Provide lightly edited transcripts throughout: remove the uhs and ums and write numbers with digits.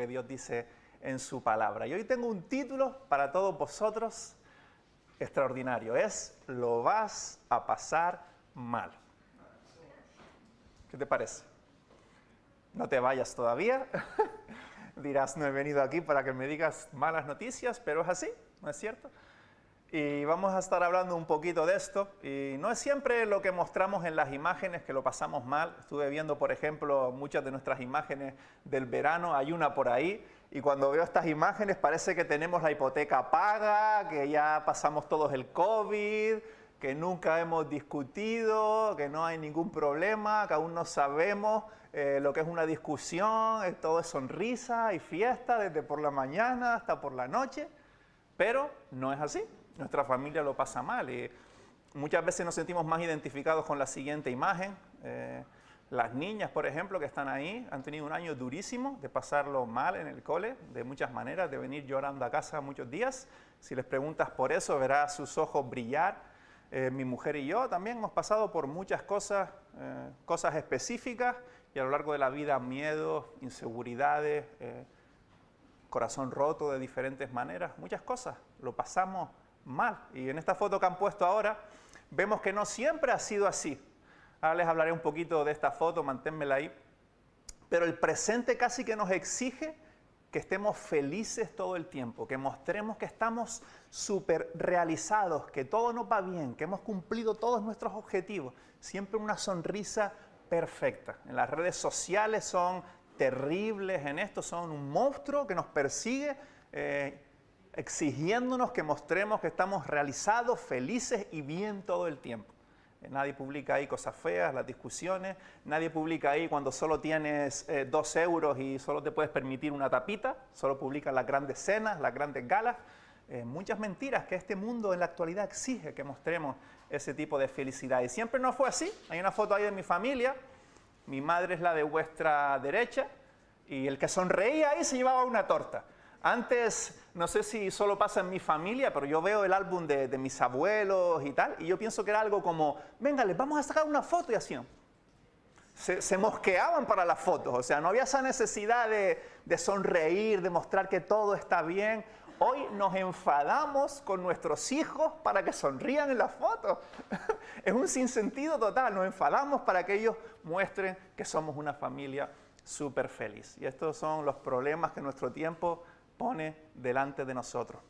que Dios dice en su palabra. Y hoy tengo un título para todos vosotros extraordinario. Es "Lo vas a pasar mal". ¿Qué te parece? No te vayas todavía. Dirás, no he venido aquí para que me digas malas noticias, pero es así, ¿no es cierto? Y vamos a estar hablando un poquito de esto. Y no es siempre lo que mostramos en las imágenes que lo pasamos mal. Estuve viendo, por ejemplo, muchas de nuestras imágenes del verano. Hay una por ahí. Y cuando veo estas imágenes parece que tenemos la hipoteca paga, que ya pasamos todos el COVID, que nunca hemos discutido, que no hay ningún problema, que aún no sabemos lo que es una discusión. Todo es sonrisa y fiesta desde por la mañana hasta por la noche. Pero no es así. Nuestra familia lo pasa mal y muchas veces nos sentimos más identificados con la siguiente imagen. Las niñas, por ejemplo, que están ahí, han tenido un año durísimo de pasarlo mal en el cole, de muchas maneras, de venir llorando a casa muchos días. Si les preguntas por eso, verás sus ojos brillar. Mi mujer y yo también hemos pasado por muchas cosas específicas y a lo largo de la vida miedos, inseguridades, corazón roto de diferentes maneras, muchas cosas, lo pasamos mal. Y en esta foto que han puesto ahora, vemos que no siempre ha sido así. Ahora les hablaré un poquito de esta foto, manténmela ahí. Pero el presente casi que nos exige que estemos felices todo el tiempo, que mostremos que estamos súper realizados, que todo nos va bien, que hemos cumplido todos nuestros objetivos. Siempre una sonrisa perfecta. En las redes sociales son terribles en esto, son un monstruo que nos persigue, exigiéndonos que mostremos que estamos realizados, felices y bien todo el tiempo. Nadie publica ahí cosas feas, las discusiones, nadie publica ahí cuando solo tienes 2 euros y solo te puedes permitir una tapita, solo publican las grandes cenas, las grandes galas. Muchas mentiras que este mundo en la actualidad exige que mostremos ese tipo de felicidad. Y siempre no fue así. Hay una foto ahí de mi familia. Mi madre es la de vuestra derecha y el que sonreía ahí se llevaba una torta. Antes, no sé si solo pasa en mi familia, pero yo veo el álbum de mis abuelos y tal, y yo pienso que era algo como, venga, les vamos a sacar una foto y así. Se mosqueaban para las fotos, o sea, no había esa necesidad de sonreír, de mostrar que todo está bien. Hoy nos enfadamos con nuestros hijos para que sonrían en las fotos. Es un sinsentido total, nos enfadamos para que ellos muestren que somos una familia súper feliz. Y estos son los problemas que nuestro tiempo pone delante de nosotros.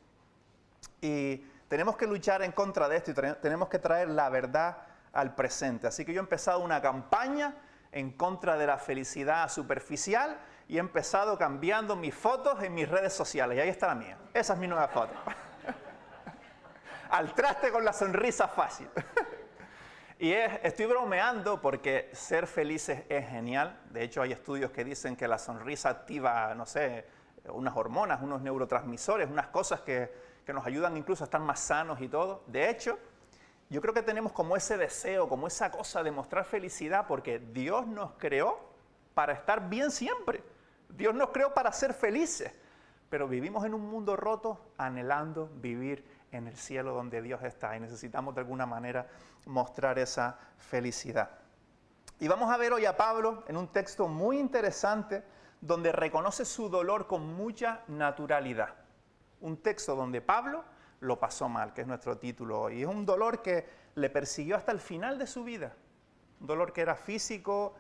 Y tenemos que luchar en contra de esto y tenemos que traer la verdad al presente. Así que yo he empezado una campaña en contra de la felicidad superficial y he empezado cambiando mis fotos en mis redes sociales. Y ahí está la mía. Esa es mi nueva foto. Al traste con la sonrisa fácil. Y estoy bromeando porque ser felices es genial. De hecho, hay estudios que dicen que la sonrisa activa, no sé, unas hormonas, unos neurotransmisores, unas cosas que nos ayudan incluso a estar más sanos y todo. De hecho, yo creo que tenemos como ese deseo, como esa cosa de mostrar felicidad porque Dios nos creó para estar bien siempre. Dios nos creó para ser felices. Pero vivimos en un mundo roto anhelando vivir en el cielo donde Dios está y necesitamos de alguna manera mostrar esa felicidad. Y vamos a ver hoy a Pablo en un texto muy interesante donde reconoce su dolor con mucha naturalidad. Un texto donde Pablo lo pasó mal, que es nuestro título hoy. Y es un dolor que le persiguió hasta el final de su vida. Un dolor que era físico,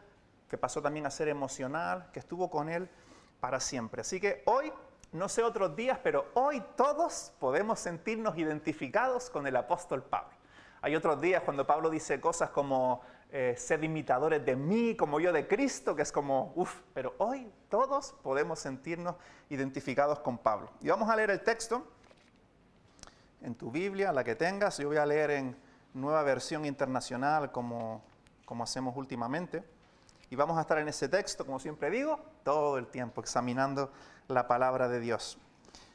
que pasó también a ser emocional, que estuvo con él para siempre. Así que hoy, no sé otros días, pero hoy todos podemos sentirnos identificados con el apóstol Pablo. Hay otros días cuando Pablo dice cosas como sed imitadores de mí, como yo de Cristo, que es como, pero hoy todos podemos sentirnos identificados con Pablo. Y vamos a leer el texto en tu Biblia, la que tengas. Yo voy a leer en Nueva Versión Internacional como hacemos últimamente. Y vamos a estar en ese texto, como siempre digo, todo el tiempo examinando la palabra de Dios.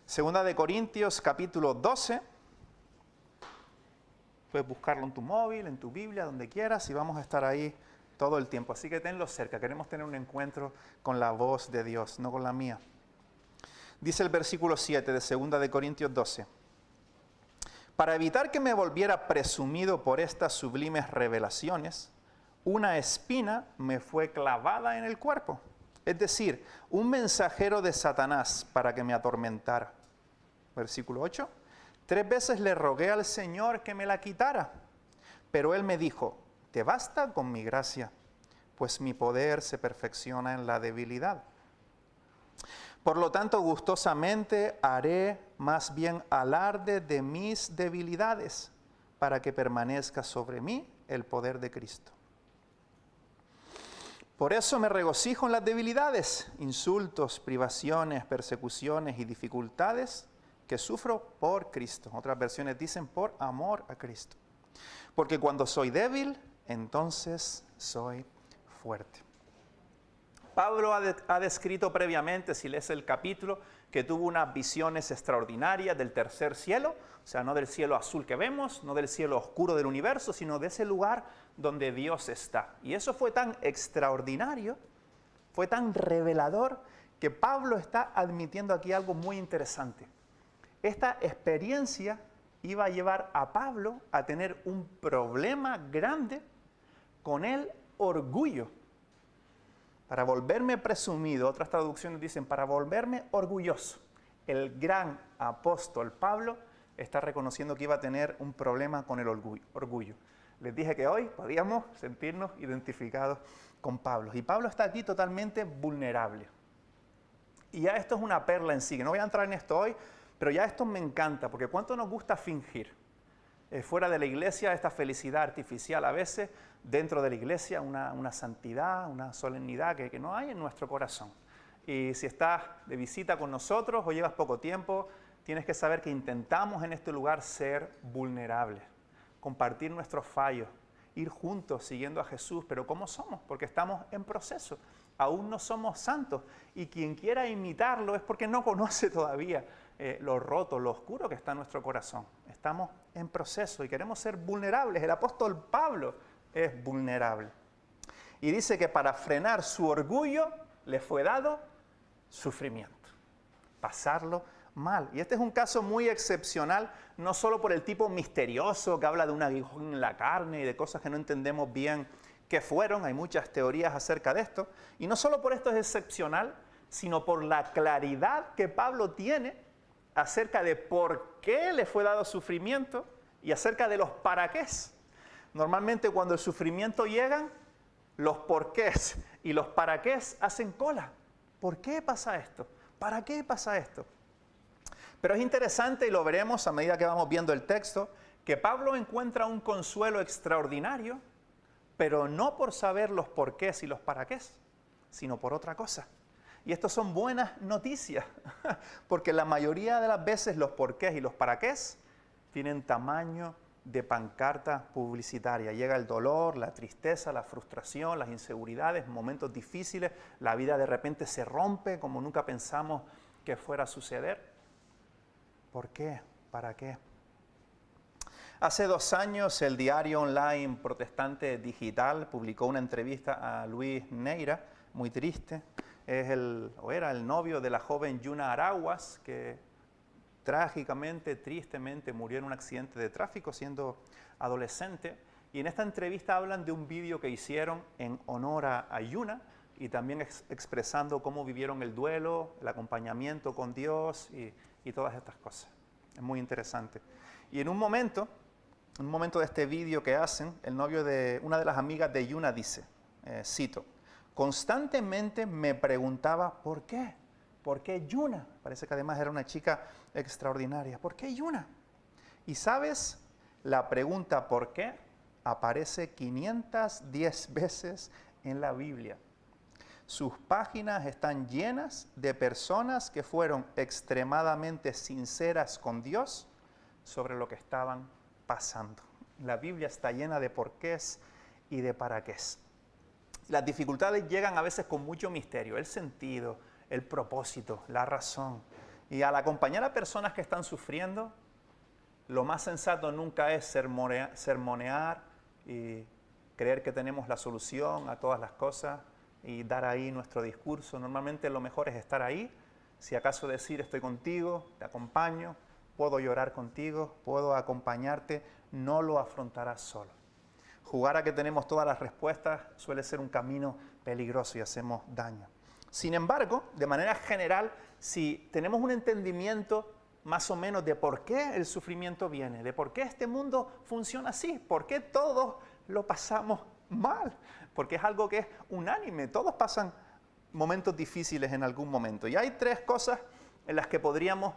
Segunda de Corintios, capítulo 12. Puedes buscarlo en tu móvil, en tu Biblia, donde quieras, y vamos a estar ahí todo el tiempo. Así que tenlo cerca. Queremos tener un encuentro con la voz de Dios, no con la mía. Dice el versículo 7 de Segunda de Corintios 12. Para evitar que me volviera presumido por estas sublimes revelaciones, una espina me fue clavada en el cuerpo, es decir, un mensajero de Satanás para que me atormentara. Versículo 8. 3 veces le rogué al Señor que me la quitara, pero Él me dijo, te basta con mi gracia, pues mi poder se perfecciona en la debilidad. Por lo tanto, gustosamente haré más bien alarde de mis debilidades, para que permanezca sobre mí el poder de Cristo. Por eso me regocijo en las debilidades, insultos, privaciones, persecuciones y dificultades que sufro por Cristo. Otras versiones dicen por amor a Cristo. Porque cuando soy débil, entonces soy fuerte. Pablo ha descrito previamente, si lees el capítulo, que tuvo unas visiones extraordinarias del tercer cielo, o sea, no del cielo azul que vemos, no del cielo oscuro del universo, sino de ese lugar donde Dios está. Y eso fue tan extraordinario, fue tan revelador, que Pablo está admitiendo aquí algo muy interesante. Esta experiencia iba a llevar a Pablo a tener un problema grande con el orgullo. Para volverme presumido, otras traducciones dicen, para volverme orgulloso. El gran apóstol Pablo está reconociendo que iba a tener un problema con el orgullo. Les dije que hoy podíamos sentirnos identificados con Pablo. Y Pablo está aquí totalmente vulnerable. Y ya esto es una perla en sí, que no voy a entrar en esto hoy, pero ya esto me encanta, porque cuánto nos gusta fingir. Fuera de la iglesia, esta felicidad artificial a veces, dentro de la iglesia una santidad, una solemnidad que no hay en nuestro corazón. Y si estás de visita con nosotros o llevas poco tiempo, tienes que saber que intentamos en este lugar ser vulnerables, compartir nuestros fallos, ir juntos siguiendo a Jesús, pero ¿cómo somos? Porque estamos en proceso, aún no somos santos, y quien quiera imitarlo es porque no conoce todavía lo roto, lo oscuro que está en nuestro corazón. Estamos en proceso y queremos ser vulnerables. El apóstol Pablo es vulnerable. Y dice que para frenar su orgullo le fue dado sufrimiento, pasarlo mal. Y este es un caso muy excepcional, no solo por el tipo misterioso que habla de un aguijón en la carne y de cosas que no entendemos bien qué fueron, hay muchas teorías acerca de esto, y no solo por esto es excepcional, sino por la claridad que Pablo tiene acerca de por qué le fue dado sufrimiento y acerca de los para qué. Normalmente cuando el sufrimiento llega, los porqués y los para qué hacen cola. ¿Por qué pasa esto? ¿Para qué pasa esto? Pero es interesante, y lo veremos a medida que vamos viendo el texto, que Pablo encuentra un consuelo extraordinario, pero no por saber los porqués y los para qué, sino por otra cosa. Y estas son buenas noticias, porque la mayoría de las veces los porqués y los para qué tienen tamaño de pancarta publicitaria. Llega el dolor, la tristeza, la frustración, las inseguridades, momentos difíciles, la vida de repente se rompe como nunca pensamos que fuera a suceder. ¿Por qué? ¿Para qué? Hace 2 años el diario online Protestante Digital publicó una entrevista a Luis Neira, muy triste. Era el novio de la joven Yuna Araguas, que trágicamente, tristemente murió en un accidente de tráfico siendo adolescente. Y en esta entrevista hablan de un vídeo que hicieron en honor a Yuna y también expresando cómo vivieron el duelo, el acompañamiento con Dios y todas estas cosas. Es muy interesante. Y en un momento de este vídeo que hacen, el novio de una de las amigas de Yuna dice, cito, constantemente me preguntaba ¿por qué? ¿Por qué Yuna? Parece que además era una chica extraordinaria. ¿Por qué Yuna? Y sabes, la pregunta ¿por qué? Aparece 510 veces en la Biblia. Sus páginas están llenas de personas que fueron extremadamente sinceras con Dios sobre lo que estaban pasando. La Biblia está llena de porqués y de para qué. Las dificultades llegan a veces con mucho misterio, el sentido, el propósito, la razón. Y al acompañar a personas que están sufriendo, lo más sensato nunca es sermonear y creer que tenemos la solución a todas las cosas y dar ahí nuestro discurso. Normalmente lo mejor es estar ahí, si acaso decir estoy contigo, te acompaño, puedo llorar contigo, puedo acompañarte, no lo afrontarás solo. Jugar a que tenemos todas las respuestas suele ser un camino peligroso y hacemos daño. Sin embargo, de manera general, si tenemos un entendimiento más o menos de por qué el sufrimiento viene, de por qué este mundo funciona así, por qué todos lo pasamos mal, porque es algo que es unánime, todos pasan momentos difíciles en algún momento. Y hay tres cosas en las que podríamos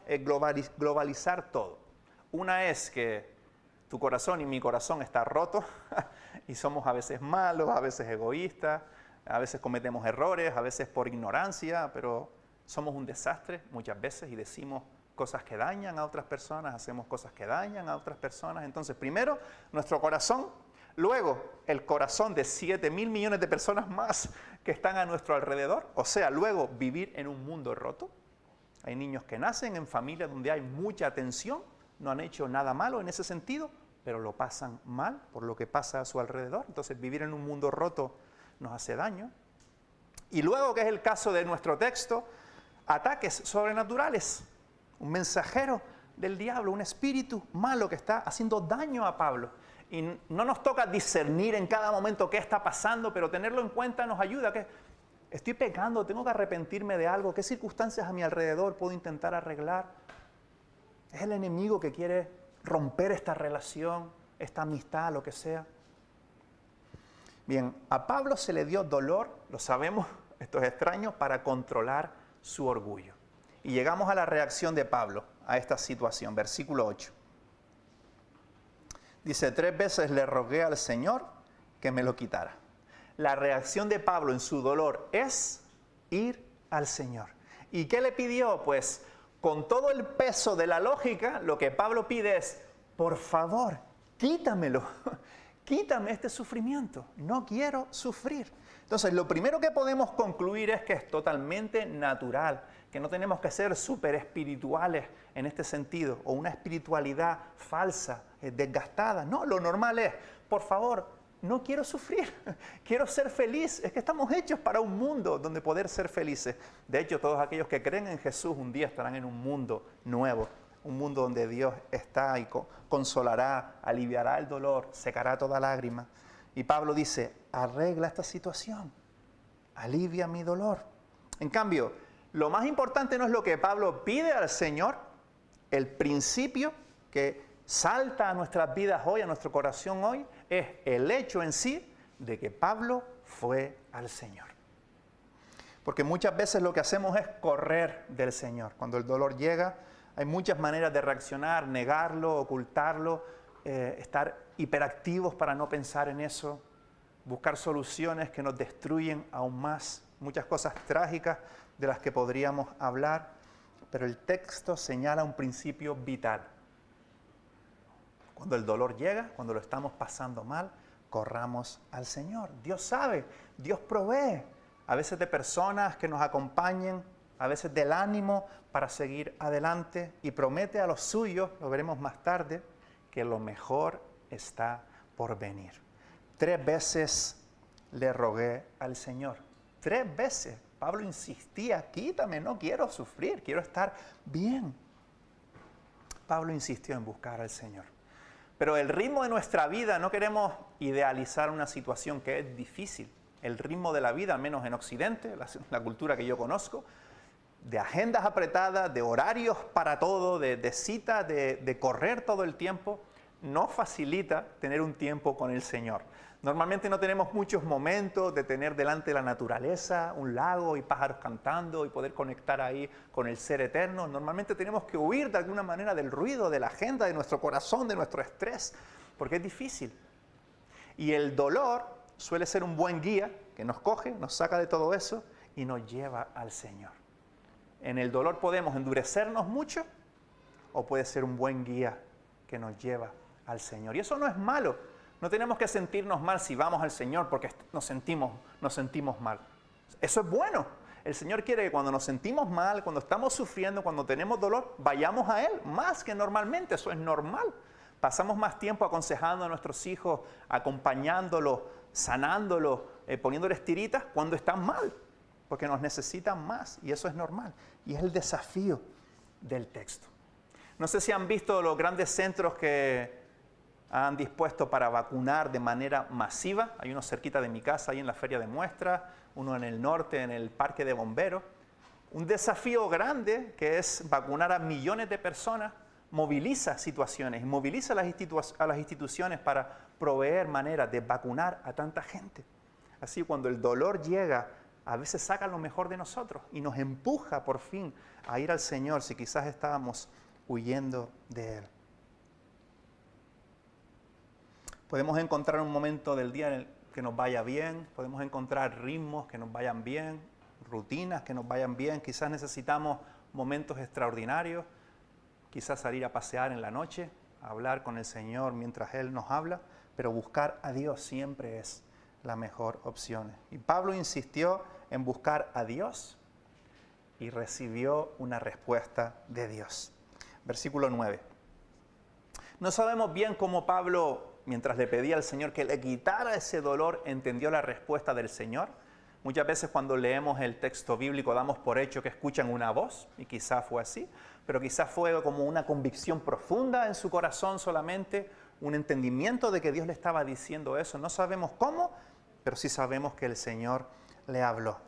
globalizar todo. Una es que tu corazón y mi corazón está roto y somos a veces malos, a veces egoístas, a veces cometemos errores, a veces por ignorancia, pero somos un desastre muchas veces y decimos cosas que dañan a otras personas, hacemos cosas que dañan a otras personas. Entonces, primero, nuestro corazón, luego el corazón de 7.000 millones de personas más que están a nuestro alrededor, o sea, luego vivir en un mundo roto. Hay niños que nacen en familias donde hay mucha tensión, no han hecho nada malo en ese sentido, pero lo pasan mal por lo que pasa a su alrededor. Entonces, vivir en un mundo roto nos hace daño. Y luego, que es el caso de nuestro texto, ataques sobrenaturales. Un mensajero del diablo, un espíritu malo que está haciendo daño a Pablo. Y no nos toca discernir en cada momento qué está pasando, pero tenerlo en cuenta nos ayuda. Que estoy pecando, tengo que arrepentirme de algo, qué circunstancias a mi alrededor puedo intentar arreglar. Es el enemigo que quiere romper esta relación, esta amistad, lo que sea. Bien, a Pablo se le dio dolor, lo sabemos, esto es extraño, para controlar su orgullo. Y llegamos a la reacción de Pablo a esta situación, versículo 8. Dice, 3 veces le rogué al Señor que me lo quitara. La reacción de Pablo en su dolor es ir al Señor. ¿Y qué le pidió? Pues con todo el peso de la lógica, lo que Pablo pide es, por favor, quítamelo, quítame este sufrimiento, no quiero sufrir. Entonces, lo primero que podemos concluir es que es totalmente natural, que no tenemos que ser súper espirituales en este sentido, o una espiritualidad falsa, desgastada. No, lo normal es, por favor, no quiero sufrir, quiero ser feliz. Es que estamos hechos para un mundo donde poder ser felices. De hecho, todos aquellos que creen en Jesús un día estarán en un mundo nuevo, un mundo donde Dios está y consolará, aliviará el dolor, secará toda lágrima. Y Pablo dice, arregla esta situación, alivia mi dolor. En cambio, lo más importante no es lo que Pablo pide al Señor, el principio que salta a nuestras vidas hoy, a nuestro corazón hoy, es el hecho en sí de que Pablo fue al Señor. Porque muchas veces lo que hacemos es correr del Señor. Cuando el dolor llega, hay muchas maneras de reaccionar, negarlo, ocultarlo, estar hiperactivos para no pensar en eso, buscar soluciones que nos destruyen aún más, muchas cosas trágicas de las que podríamos hablar, pero el texto señala un principio vital. Cuando el dolor llega, cuando lo estamos pasando mal, corramos al Señor. Dios sabe, Dios provee, a veces de personas que nos acompañen, a veces del ánimo para seguir adelante, y promete a los suyos, lo veremos más tarde, que lo mejor está por venir. 3 veces le rogué al Señor. 3 veces. Pablo insistía, quítame, no quiero sufrir, quiero estar bien. Pablo insistió en buscar al Señor. Pero el ritmo de nuestra vida, no queremos idealizar una situación que es difícil. El ritmo de la vida, al menos en Occidente, la cultura que yo conozco, de agendas apretadas, de horarios para todo, de citas, de correr todo el tiempo, no facilita tener un tiempo con el Señor. Normalmente no tenemos muchos momentos de tener delante la naturaleza, un lago y pájaros cantando y poder conectar ahí con el ser eterno. Normalmente tenemos que huir de alguna manera del ruido, de la agenda, de nuestro corazón, de nuestro estrés, porque es difícil. Y el dolor suele ser un buen guía que nos coge, nos saca de todo eso y nos lleva al Señor. En el dolor podemos endurecernos mucho o puede ser un buen guía que nos lleva al Señor. Y eso no es malo. No tenemos que sentirnos mal si vamos al Señor porque nos sentimos mal. Eso es bueno. El Señor quiere que cuando nos sentimos mal, cuando estamos sufriendo, cuando tenemos dolor, vayamos a Él más que normalmente. Eso es normal. Pasamos más tiempo aconsejando a nuestros hijos, acompañándolos, sanándolos, poniéndoles tiritas cuando están mal, porque nos necesitan más y eso es normal. Y es el desafío del texto. No sé si han visto los grandes centros que han dispuesto para vacunar de manera masiva. Hay uno cerquita de mi casa, ahí en la feria de muestras, uno en el norte, en el parque de bomberos. Un desafío grande que es vacunar a millones de personas, moviliza situaciones, moviliza a las instituciones para proveer maneras de vacunar a tanta gente. Así cuando el dolor llega, a veces saca lo mejor de nosotros y nos empuja por fin a ir al Señor si quizás estábamos huyendo de Él. Podemos encontrar un momento del día en el que nos vaya bien, podemos encontrar ritmos que nos vayan bien, rutinas que nos vayan bien, quizás necesitamos momentos extraordinarios, quizás salir a pasear en la noche, a hablar con el Señor mientras Él nos habla, pero buscar a Dios siempre es la mejor opción. Y Pablo insistió en buscar a Dios y recibió una respuesta de Dios. Versículo 9. No sabemos bien cómo Pablo, mientras le pedía al Señor que le quitara ese dolor, entendió la respuesta del Señor. Muchas veces cuando leemos el texto bíblico damos por hecho que escuchan una voz, y quizás fue así, pero quizás fue como una convicción profunda en su corazón solamente, un entendimiento de que Dios le estaba diciendo eso. No sabemos cómo, pero sí sabemos que el Señor le habló.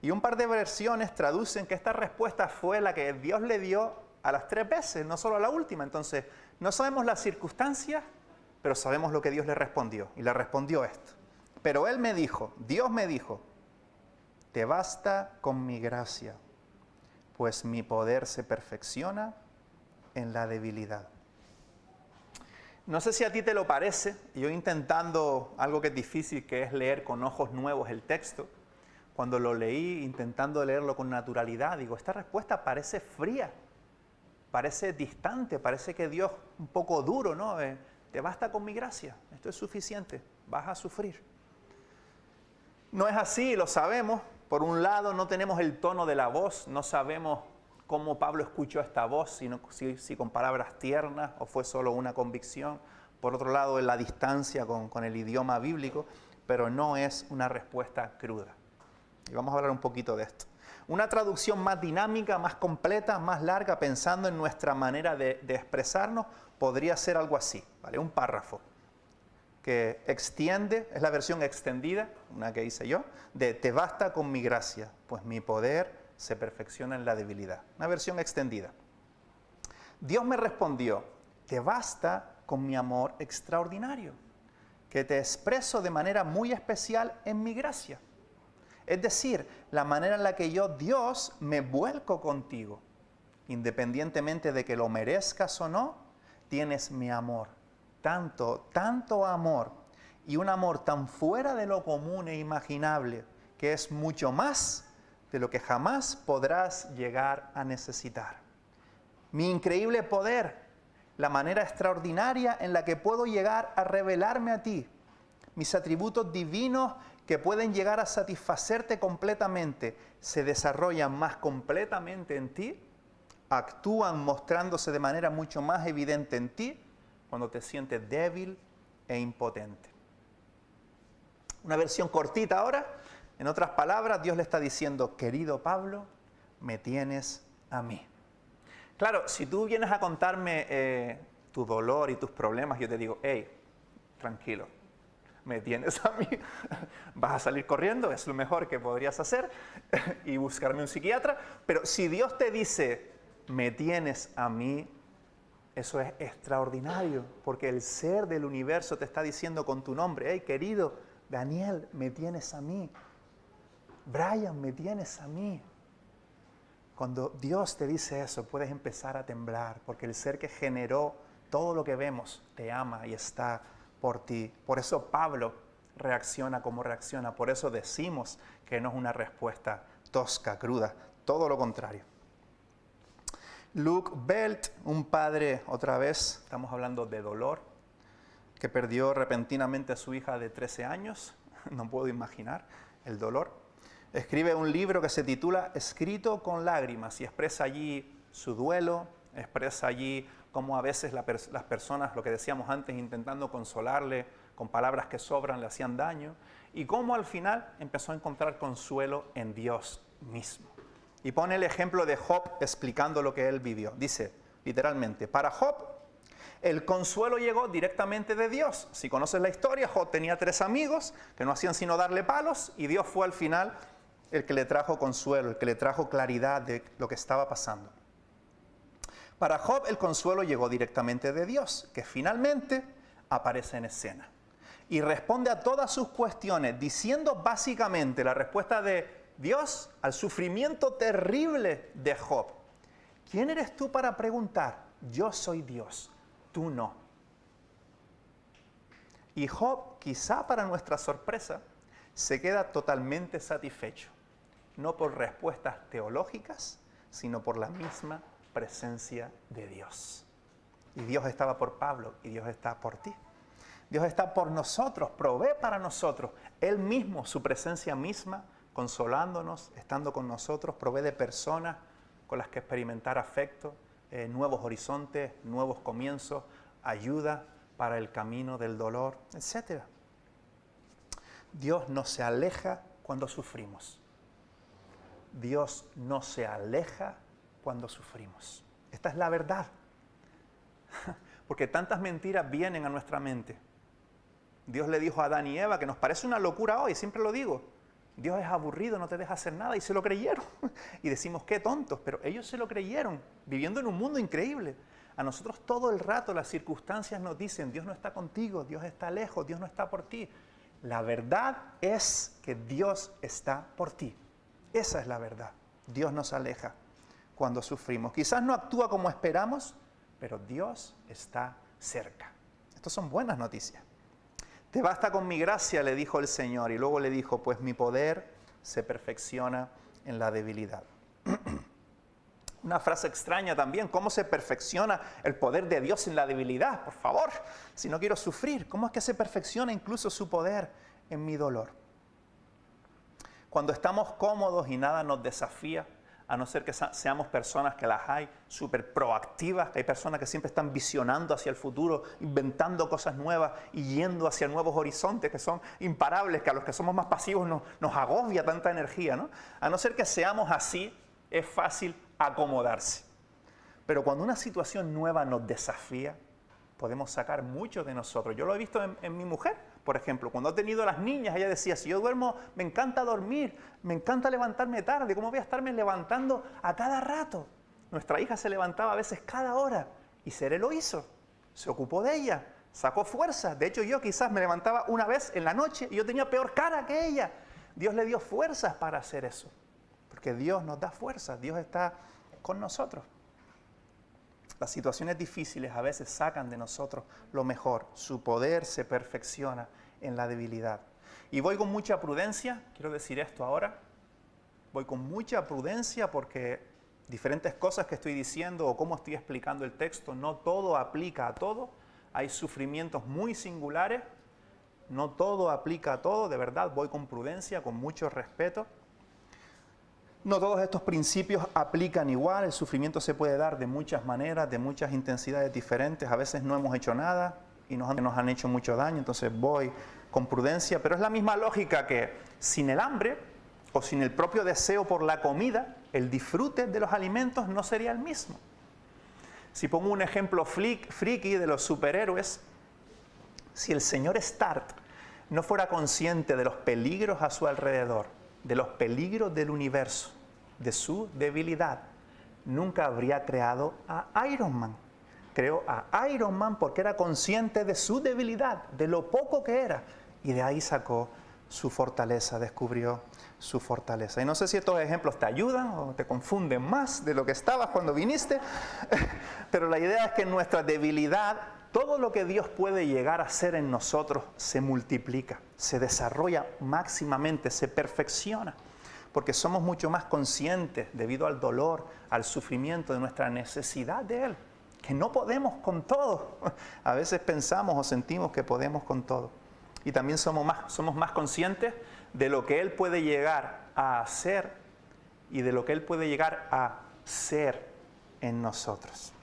Y un par de versiones traducen que esta respuesta fue la que Dios le dio a las 3 veces, no solo a la última. Entonces, no sabemos las circunstancias, pero sabemos lo que Dios le respondió. Y le respondió esto. Pero Él me dijo, Dios me dijo, te basta con mi gracia, pues mi poder se perfecciona en la debilidad. No sé si a ti te lo parece, yo intentando algo que es difícil, que es leer con ojos nuevos el texto, cuando lo leí, intentando leerlo con naturalidad, digo, esta respuesta parece fría, parece distante, parece que Dios un poco duro, ¿no? Te basta con mi gracia, esto es suficiente, vas a sufrir. No es así, lo sabemos. Por un lado, no tenemos el tono de la voz, no sabemos cómo Pablo escuchó esta voz, si con palabras tiernas o fue solo una convicción. Por otro lado, en la distancia con el idioma bíblico, pero no es una respuesta cruda. Y vamos a hablar un poquito de esto. Una traducción más dinámica, más completa, más larga, pensando en nuestra manera de expresarnos, podría ser algo así, ¿vale? Un párrafo que extiende, es la versión extendida, una que hice yo, de te basta con mi gracia, pues mi poder se perfecciona en la debilidad. Una versión extendida. Dios me respondió, te basta con mi amor extraordinario, que te expreso de manera muy especial en mi gracia. Es decir, la manera en la que yo, Dios, me vuelco contigo. Independientemente de que lo merezcas o no, tienes mi amor. Tanto amor, y un amor tan fuera de lo común e imaginable, que es mucho más de lo que jamás podrás llegar a necesitar. Mi increíble poder, la manera extraordinaria en la que puedo llegar a revelarme a ti, mis atributos divinos que pueden llegar a satisfacerte completamente, se desarrollan más completamente en ti, actúan mostrándose de manera mucho más evidente en ti, cuando te sientes débil e impotente. Una versión cortita ahora. En otras palabras, Dios le está diciendo, querido Pablo, me tienes a mí. Claro, si tú vienes a contarme tu dolor y tus problemas, yo te digo, hey, tranquilo, me tienes a mí. Vas a salir corriendo, es lo mejor que podrías hacer, y buscarme un psiquiatra. Pero si Dios te dice, me tienes a mí, eso es extraordinario, porque el ser del universo te está diciendo con tu nombre, hey querido Daniel, me tienes a mí. Brian, me tienes a mí. Cuando Dios te dice eso, puedes empezar a temblar, porque el ser que generó todo lo que vemos te ama y está por ti. Por eso Pablo reacciona como reacciona, por eso decimos que no es una respuesta tosca, cruda, todo lo contrario. Luke Belt, un padre, otra vez, estamos hablando de dolor, que perdió repentinamente a su hija de 13 años, no puedo imaginar el dolor. Escribe un libro que se titula Escrito con lágrimas y expresa allí su duelo, expresa allí cómo a veces las personas, lo que decíamos antes, intentando consolarle con palabras que sobran, le hacían daño, y cómo al final empezó a encontrar consuelo en Dios mismo. Y pone el ejemplo de Job explicando lo que él vivió. Dice, literalmente, para Job, El consuelo llegó directamente de Dios. Si conoces la historia, Job tenía 3 amigos que no hacían sino darle palos y Dios fue al final el que le trajo consuelo, el que le trajo claridad de lo que estaba pasando. Para Job el consuelo llegó directamente de Dios, que finalmente aparece en escena y responde a todas sus cuestiones, diciendo básicamente la respuesta de Dios al sufrimiento terrible de Job. ¿Quién eres tú para preguntar? Yo soy Dios, tú no. Y Job, quizá para nuestra sorpresa, se queda totalmente satisfecho, no por respuestas teológicas, sino por la misma presencia de Dios. Y Dios estaba por Pablo y Dios está por ti. Dios está por nosotros, provee para nosotros. Él mismo, su presencia misma, consolándonos, estando con nosotros, provee de personas con las que experimentar afecto, nuevos horizontes, nuevos comienzos, ayuda para el camino del dolor, etc. Dios no se aleja cuando sufrimos. Dios no se aleja cuando sufrimos. Esta es la verdad. Porque tantas mentiras vienen a nuestra mente. Dios le dijo a Adán y Eva, que nos parece una locura hoy, siempre lo digo. Dios es aburrido, no te deja hacer nada, y se lo creyeron. Y decimos, qué tontos, pero ellos se lo creyeron, viviendo en un mundo increíble. A nosotros todo el rato las circunstancias nos dicen, Dios no está contigo, Dios está lejos, Dios no está por ti. La verdad es que Dios está por ti. Esa es la verdad. Dios nos aleja cuando sufrimos. Quizás no actúa como esperamos, pero Dios está cerca. Estas son buenas noticias. Te basta con mi gracia, le dijo el Señor, y luego le dijo, pues mi poder se perfecciona en la debilidad. Una frase extraña también, ¿cómo se perfecciona el poder de Dios en la debilidad? Por favor, si no quiero sufrir, ¿cómo es que se perfecciona incluso su poder en mi dolor? Cuando estamos cómodos y nada nos desafía, a no ser que seamos personas que las hay súper proactivas, que hay personas que siempre están visionando hacia el futuro, inventando cosas nuevas y yendo hacia nuevos horizontes que son imparables, que a los que somos más pasivos nos agobia tanta energía, ¿no? A no ser que seamos así, es fácil acomodarse. Pero cuando una situación nueva nos desafía, podemos sacar mucho de nosotros. Yo lo he visto en mi mujer. Por ejemplo, cuando ha tenido las niñas, ella decía, si yo duermo, me encanta dormir, me encanta levantarme tarde, ¿cómo voy a estarme levantando a cada rato? Nuestra hija se levantaba a veces cada hora y Seré lo hizo, se ocupó de ella, sacó fuerza. De hecho, yo quizás me levantaba una vez en la noche y yo tenía peor cara que ella. Dios le dio fuerzas para hacer eso, porque Dios nos da fuerzas, Dios está con nosotros. Las situaciones difíciles a veces sacan de nosotros lo mejor. Su poder se perfecciona en la debilidad. Y voy con mucha prudencia, quiero decir esto ahora, voy con mucha prudencia porque diferentes cosas que estoy diciendo o cómo estoy explicando el texto, no todo aplica a todo. Hay sufrimientos muy singulares, no todo aplica a todo, de verdad, voy con prudencia, con mucho respeto. No todos estos principios aplican igual, el sufrimiento se puede dar de muchas maneras, de muchas intensidades diferentes, a veces no hemos hecho nada y nos han hecho mucho daño, entonces voy con prudencia, pero es la misma lógica que sin el hambre o sin el propio deseo por la comida, el disfrute de los alimentos no sería el mismo. Si pongo un ejemplo friki de los superhéroes, si el señor Stark no fuera consciente de los peligros a su alrededor, de los peligros del universo, de su debilidad, nunca habría creado a Iron Man. Creó a Iron Man porque era consciente de su debilidad, de lo poco que era, y de ahí sacó su fortaleza, descubrió su fortaleza. Y no sé si estos ejemplos te ayudan o te confunden más de lo que estabas cuando viniste, pero la idea es que en nuestra debilidad, todo lo que Dios puede llegar a hacer en nosotros se multiplica, se desarrolla máximamente, se perfecciona, porque somos mucho más conscientes debido al dolor, al sufrimiento de nuestra necesidad de Él, que no podemos con todo. A veces pensamos o sentimos que podemos con todo. Y también somos más conscientes de lo que Él puede llegar a hacer y de lo que Él puede llegar a ser en nosotros.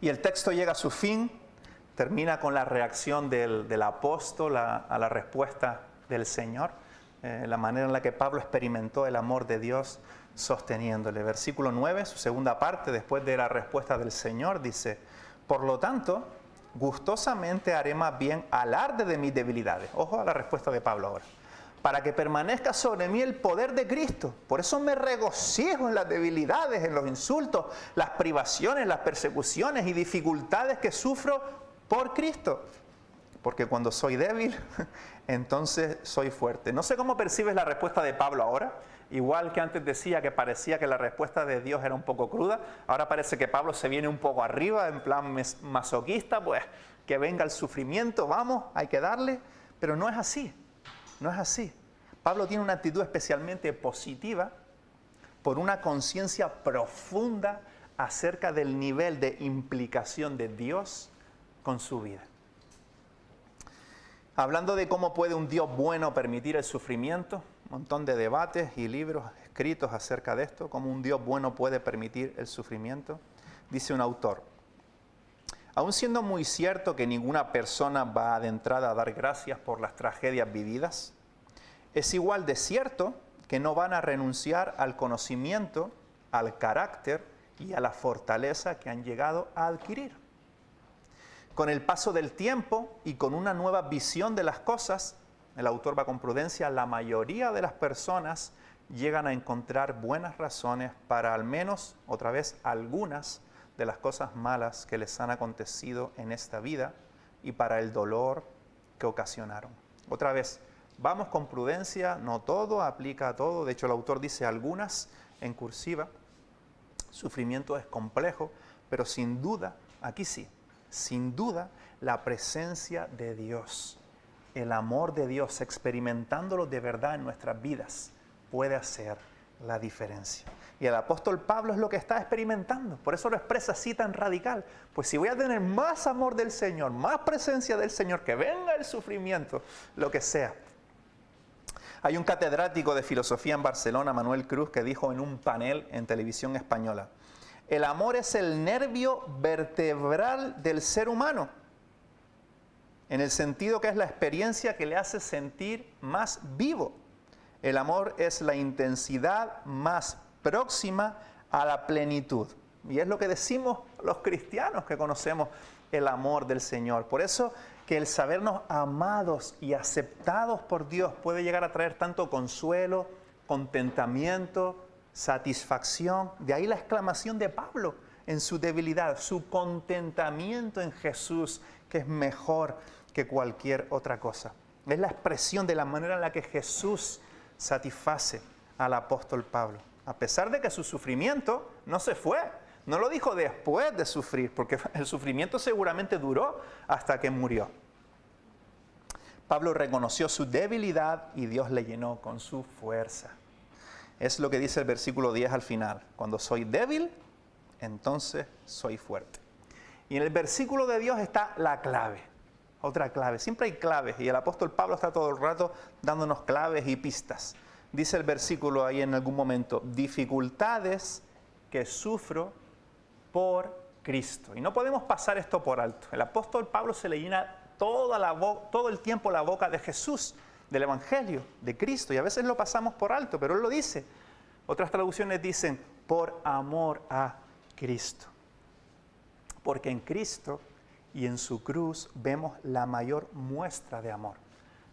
Y el texto llega a su fin, termina con la reacción del apóstol a la respuesta del Señor, la manera en la que Pablo experimentó el amor de Dios sosteniéndole. Versículo 9, su segunda parte, después de la respuesta del Señor, dice: Por lo tanto, gustosamente haré más bien alarde de mis debilidades. Ojo a la respuesta de Pablo ahora. Para que permanezca sobre mí el poder de Cristo. Por eso me regocijo en las debilidades, en los insultos, las privaciones, las persecuciones y dificultades que sufro por Cristo. Porque cuando soy débil, entonces soy fuerte. No sé cómo percibes la respuesta de Pablo ahora. Igual que antes decía que parecía que la respuesta de Dios era un poco cruda, ahora parece que Pablo se viene un poco arriba, en plan masoquista, pues que venga el sufrimiento, vamos, hay que darle. Pero no es así, no es así. Pablo tiene una actitud especialmente positiva por una conciencia profunda acerca del nivel de implicación de Dios con su vida. Hablando de cómo puede un Dios bueno permitir el sufrimiento, un montón de debates y libros escritos acerca de esto, cómo un Dios bueno puede permitir el sufrimiento. Dice un autor: aun siendo muy cierto que ninguna persona va de entrada a dar gracias por las tragedias vividas, es igual de cierto que no van a renunciar al conocimiento, al carácter y a la fortaleza que han llegado a adquirir. Con el paso del tiempo y con una nueva visión de las cosas, el autor va con prudencia, la mayoría de las personas llegan a encontrar buenas razones para al menos, otra vez, algunas de las cosas malas que les han acontecido en esta vida y para el dolor que ocasionaron. Otra vez, vamos con prudencia, no todo aplica a todo. De hecho, el autor dice algunas en cursiva. Sufrimiento es complejo, pero sin duda, aquí sí, sin duda, la presencia de Dios, el amor de Dios, experimentándolo de verdad en nuestras vidas, puede hacer la diferencia. Y el apóstol Pablo es lo que está experimentando. Por eso lo expresa así tan radical. Pues si voy a tener más amor del Señor, más presencia del Señor, que venga el sufrimiento, lo que sea. Hay un catedrático de filosofía en Barcelona, Manuel Cruz, que dijo en un panel en televisión española: el amor es el nervio vertebral del ser humano, en el sentido que es la experiencia que le hace sentir más vivo. El amor es la intensidad más próxima a la plenitud. Y es lo que decimos los cristianos que conocemos el amor del Señor. Por eso que el sabernos amados y aceptados por Dios puede llegar a traer tanto consuelo, contentamiento, satisfacción. De ahí la exclamación de Pablo en su debilidad, su contentamiento en Jesús, que es mejor que cualquier otra cosa. Es la expresión de la manera en la que Jesús satisface al apóstol Pablo. A pesar de que su sufrimiento no se fue, no lo dijo después de sufrir, porque el sufrimiento seguramente duró hasta que murió. Pablo reconoció su debilidad y Dios le llenó con su fuerza. Es lo que dice el versículo 10 al final. Cuando soy débil, entonces soy fuerte. Y en el versículo de Dios está la clave. Otra clave. Siempre hay claves y el apóstol Pablo está todo el rato dándonos claves y pistas. Dice el versículo ahí en algún momento: dificultades que sufro por Cristo. Y no podemos pasar esto por alto. El apóstol Pablo se le llena todo el tiempo la boca de Jesús, del Evangelio, de Cristo. Y a veces lo pasamos por alto, pero él lo dice. Otras traducciones dicen: por amor a Cristo. Porque en Cristo y en su cruz vemos la mayor muestra de amor.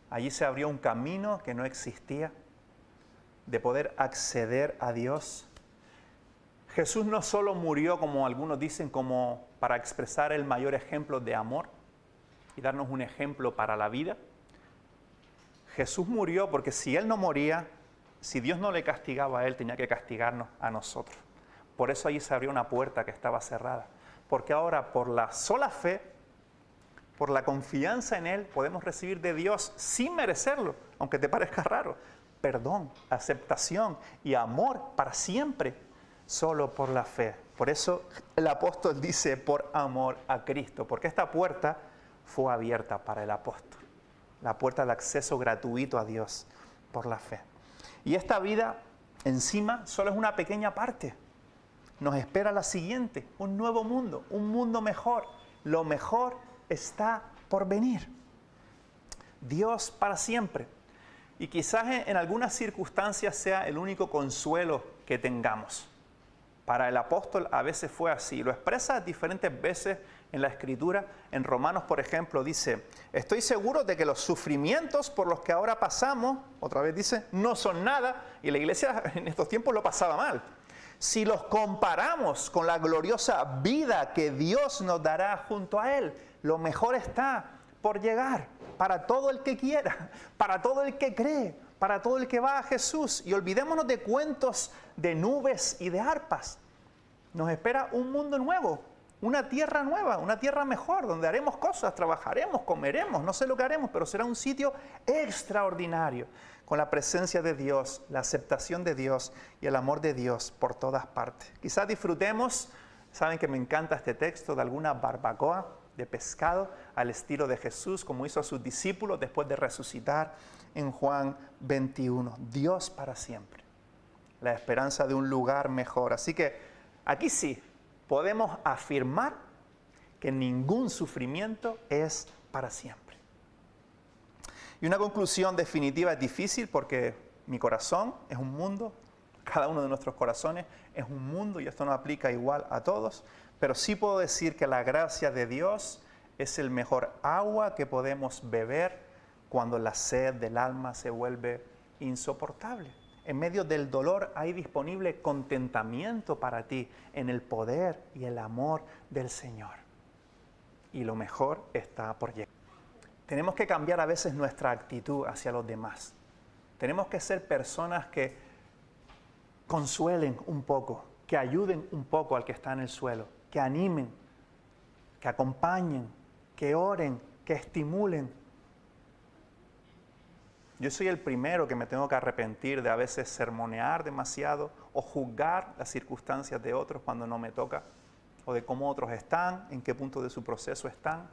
Allí se abrió un camino que no existía, de poder acceder a Dios. Jesús no solo murió, como algunos dicen, como para expresar el mayor ejemplo de amor y darnos un ejemplo para la vida. Jesús murió porque si Él no moría, si Dios no le castigaba a Él, tenía que castigarnos a nosotros. Por eso allí se abrió una puerta que estaba cerrada. Porque ahora, por la sola fe, por la confianza en Él, podemos recibir de Dios, sin merecerlo, aunque te parezca raro, perdón, aceptación y amor para siempre, solo por la fe. Por eso el apóstol dice: por amor a Cristo, porque esta puerta fue abierta para el apóstol. La puerta de acceso gratuito a Dios por la fe. Y esta vida encima solo es una pequeña parte. Nos espera la siguiente, un nuevo mundo, un mundo mejor. Lo mejor está por venir. Dios para siempre. Y quizás en algunas circunstancias sea el único consuelo que tengamos. Para el apóstol a veces fue así. Lo expresa diferentes veces en la Escritura. En Romanos, por ejemplo, dice, estoy seguro de que los sufrimientos por los que ahora pasamos, otra vez dice, no son nada, y la iglesia en estos tiempos lo pasaba mal. Si los comparamos con la gloriosa vida que Dios nos dará junto a Él, lo mejor está por llegar para todo el que quiera, para todo el que cree, para todo el que va a Jesús. Y olvidémonos de cuentos de nubes y de arpas. Nos espera un mundo nuevo, una tierra nueva, una tierra mejor, donde haremos cosas, trabajaremos, comeremos, no sé lo que haremos, pero será un sitio extraordinario, con la presencia de Dios, la aceptación de Dios y el amor de Dios por todas partes. Quizás disfrutemos, saben que me encanta este texto, de alguna barbacoa de pescado al estilo de Jesús, como hizo a sus discípulos después de resucitar en Juan 21. Dios para siempre, la esperanza de un lugar mejor. Así que aquí sí, podemos afirmar que ningún sufrimiento es para siempre. Y una conclusión definitiva es difícil porque mi corazón es un mundo, cada uno de nuestros corazones es un mundo y esto no aplica igual a todos, pero sí puedo decir que la gracia de Dios es el mejor agua que podemos beber cuando la sed del alma se vuelve insoportable. En medio del dolor hay disponible contentamiento para ti en el poder y el amor del Señor. Y lo mejor está por llegar. Tenemos que cambiar a veces nuestra actitud hacia los demás. Tenemos que ser personas que consuelen un poco, que ayuden un poco al que está en el suelo, que animen, que acompañen, que oren, que estimulen. Yo soy el primero que me tengo que arrepentir de a veces sermonear demasiado o juzgar las circunstancias de otros cuando no me toca, o de cómo otros están, en qué punto de su proceso están.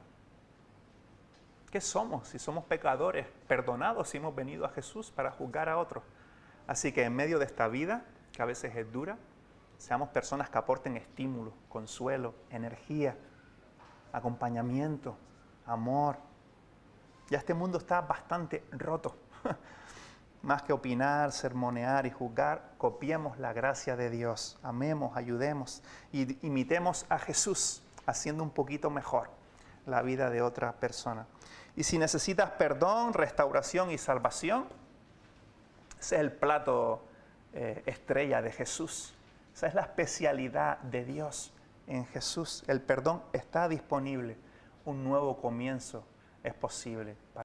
¿Qué somos? Si somos pecadores, perdonados si hemos venido a Jesús para juzgar a otros. Así que en medio de esta vida, que a veces es dura, seamos personas que aporten estímulo, consuelo, energía, acompañamiento, amor. Ya este mundo está bastante roto. Más que opinar, sermonear y juzgar, copiemos la gracia de Dios. Amemos, ayudemos y imitemos a Jesús, haciendo un poquito mejor la vida de otra persona. Y si necesitas perdón, restauración y salvación, ese es el plato estrella de Jesús. Esa es la especialidad de Dios en Jesús. El perdón está disponible. Un nuevo comienzo es posible.